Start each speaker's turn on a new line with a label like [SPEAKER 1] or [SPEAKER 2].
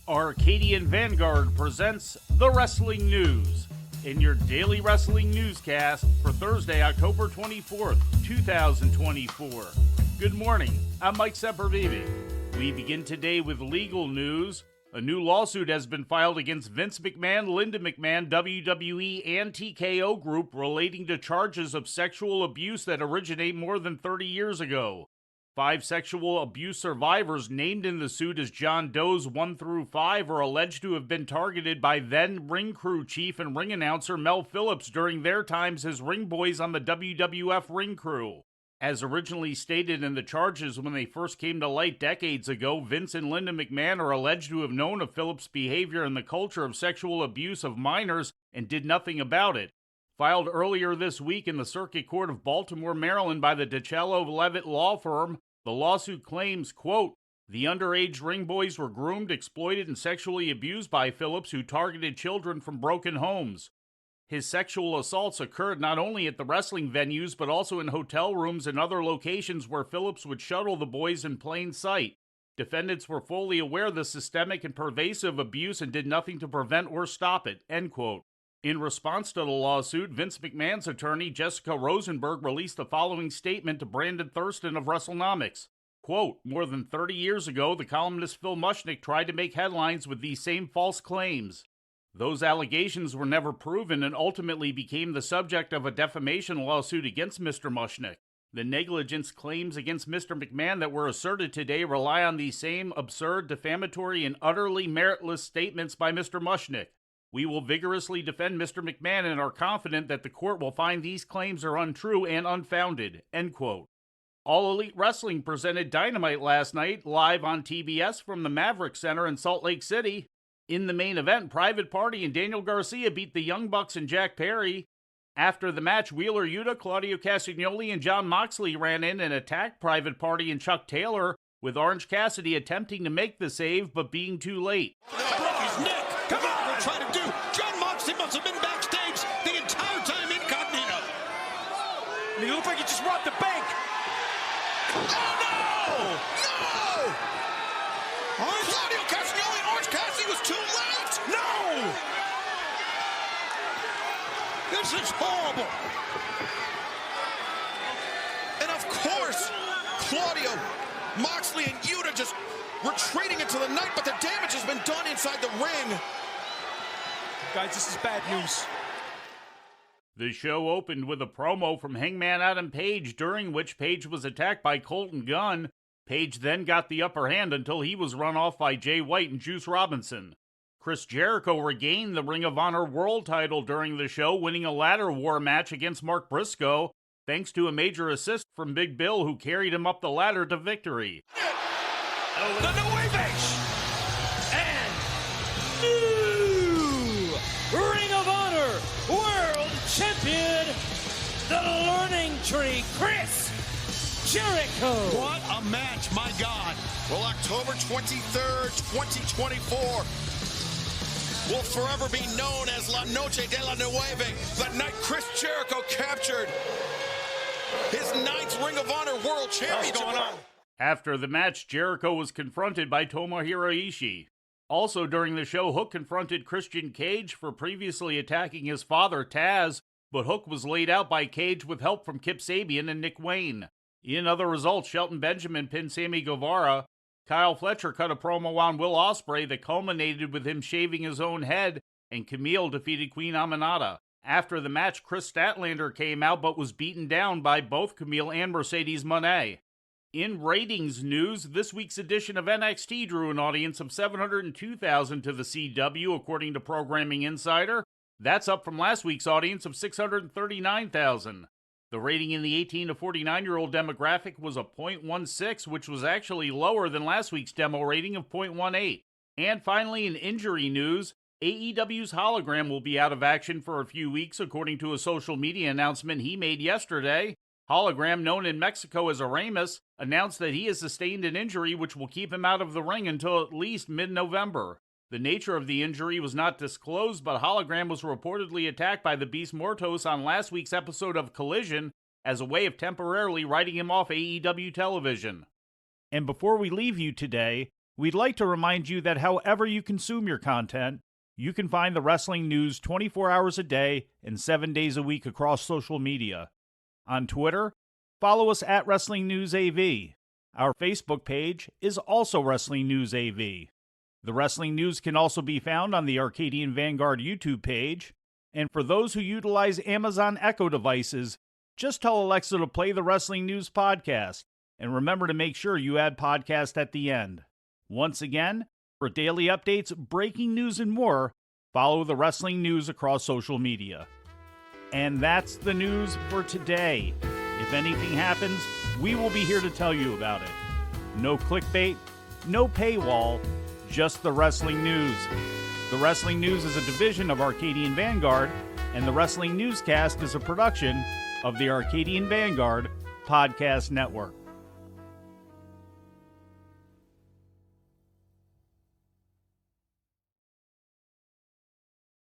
[SPEAKER 1] Arcadian Vanguard presents The Wrestling News in your daily wrestling newscast for Thursday, October 24th, 2024. Good morning, I'm Mike Sempervive. We begin today with legal news. A new lawsuit has been filed against Vince McMahon, Linda McMahon, WWE, and TKO Group relating to charges of sexual abuse that originate more than 30 years ago. 5 sexual abuse survivors named in the suit as John Does 1 through 5 are alleged to have been targeted by then ring crew chief and ring announcer Mel Phillips during their times as ring boys on the WWF ring crew. As originally stated in the charges when they first came to light decades ago, Vince and Linda McMahon are alleged to have known of Phillips' behavior and the culture of sexual abuse of minors and did nothing about it. Filed earlier this week in the Circuit Court of Baltimore, Maryland by the DiCello-Levitt law firm, the lawsuit claims, quote, the underage ring boys were groomed, exploited, and sexually abused by Phillips, who targeted children from broken homes. His sexual assaults occurred not only at the wrestling venues, but also in hotel rooms and other locations where Phillips would shuttle the boys in plain sight. Defendants were fully aware of the systemic and pervasive abuse and did nothing to prevent or stop it, end quote. In response to the lawsuit, Vince McMahon's attorney, Jessica Rosenberg, released the following statement to Brandon Thurston of WrestleNomics. Quote, more than 30 years ago, the columnist Phil Mushnick tried to make headlines with these same false claims. Those allegations were never proven and ultimately became the subject of a defamation lawsuit against Mr. Mushnick. The negligence claims against Mr. McMahon that were asserted today rely on these same absurd, defamatory, and utterly meritless statements by Mr. Mushnick. We will vigorously defend Mr. McMahon and are confident that the court will find these claims are untrue and unfounded, end quote. All Elite Wrestling presented Dynamite last night, live on TBS from the Maverick Center in Salt Lake City. In the main event, Private Party and Daniel Garcia beat the Young Bucks and Jack Perry. After the match, Wheeler Yuta, Claudio Castagnoli, and Jon Moxley ran in and attacked Private Party and Chuck Taylor, with Orange Cassidy attempting to make the save but being too late.
[SPEAKER 2] Broke his neck. Come on, we're trying to do. Jon Moxley must have been backstage the entire time incognito. I mean, it looked like he just robbed the bank. Oh no! No! Claudio Castagnoli and Orange Cassidy was too late. No! This is horrible. And of course, Claudio, Moxley, and Yuta just retreating into the night, but the damage has been done inside the ring. Guys, this is bad news.
[SPEAKER 1] The show opened with a promo from Hangman Adam Page, during which Page was attacked by Colton Gunn. Page then got the upper hand until he was run off by Jay White and Juice Robinson. Chris Jericho regained the Ring of Honor World title during the show, winning a ladder war match against Mark Briscoe, thanks to a major assist from Big Bill, who carried him up the ladder to victory.
[SPEAKER 2] The New Age and new Ring of Honor World Champion, the Learning Tree, Chris Jericho. What a match, my God.
[SPEAKER 3] Well, October 23rd, 2024 will forever be known as La Noche de la Nueve, the night Chris Jericho captured his 9th Ring of Honor World Championship.
[SPEAKER 2] What's going on?
[SPEAKER 1] After the match, Jericho was confronted by Tomohiro Ishii. Also during the show, Hook confronted Christian Cage for previously attacking his father, Taz, but Hook was laid out by Cage with help from Kip Sabian and Nick Wayne. In other results, Shelton Benjamin pinned Sammy Guevara. Kyle Fletcher cut a promo on Will Ospreay that culminated with him shaving his own head, and Camille defeated Queen Aminata. After the match, Chris Statlander came out but was beaten down by both Camille and Mercedes Moné. In ratings news, this week's edition of NXT drew an audience of 702,000 to the CW, according to Programming Insider. That's up from last week's audience of 639,000. The rating in the 18 to 49-year-old demographic was a .16, which was actually lower than last week's demo rating of .18. And finally, in injury news, AEW's Hologram will be out of action for a few weeks, according to a social media announcement he made yesterday. Hologram, known in Mexico as Aramis, announced that he has sustained an injury which will keep him out of the ring until at least mid-November. The nature of the injury was not disclosed, but Hologram was reportedly attacked by the Beast Mortos on last week's episode of Collision as a way of temporarily writing him off AEW television. And before we leave you today, We'd like to remind you that however you consume your content, you can find the wrestling news 24 hours a day and 7 days a week across social media. On Twitter, follow us at Wrestling News AV. Our Facebook page is also Wrestling News AV. The Wrestling News can also be found on the Arcadian Vanguard YouTube page. And for those who utilize Amazon Echo devices, just tell Alexa to play the Wrestling News podcast. And remember to make sure you add podcast at the end. Once again, for daily updates, breaking news, and more, follow the Wrestling News across social media. And that's the news for today. If anything happens, we will be here to tell you about it. No clickbait, no paywall, just the Wrestling News. The Wrestling News is a division of Arcadian Vanguard, and the Wrestling Newscast is a production of the Arcadian Vanguard Podcast Network.